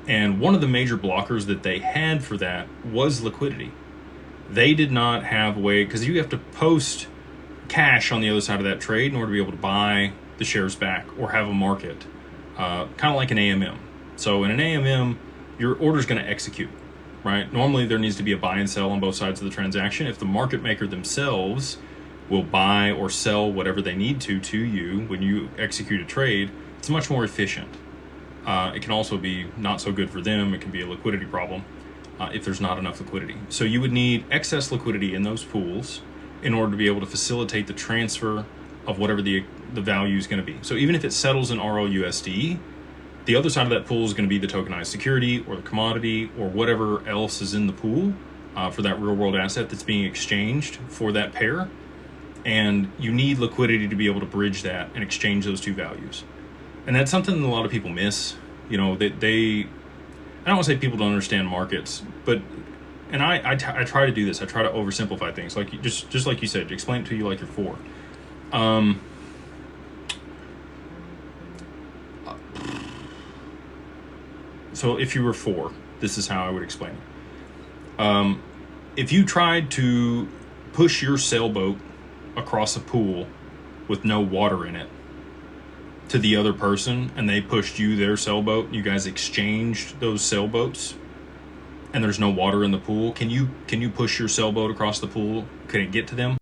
And one of the major blockers that they had for that was liquidity. They did not have a way, because you have to post cash on the other side of that trade in order to be able to buy the shares back or have a market, kind of like an AMM. So in an AMM, your order is going to execute, right? Normally there needs to be a buy and sell on both sides of the transaction. If the market maker themselves will buy or sell whatever they need to you when you execute a trade, it's much more efficient. It can also be not so good for them. It can be a liquidity problem if there's not enough liquidity. So you would need excess liquidity in those pools in order to be able to facilitate the transfer of whatever the value is going to be. So even if it settles in RLUSD, the other side of that pool is going to be the tokenized security or the commodity or whatever else is in the pool for that real world asset that's being exchanged for that pair. And you need liquidity to be able to bridge that and exchange those two values. And that's something that a lot of people miss. You know, that I don't want to say people don't understand markets, but, and I try to do this. I try to oversimplify things. Like just like you said, explain it to you like you're four. So if you were four, this is how I would explain it. If you tried to push your sailboat across a pool with no water in it to the other person, and they pushed you their sailboat, you guys exchanged those sailboats, and there's no water in the pool, can you push your sailboat across the pool? Can it get to them?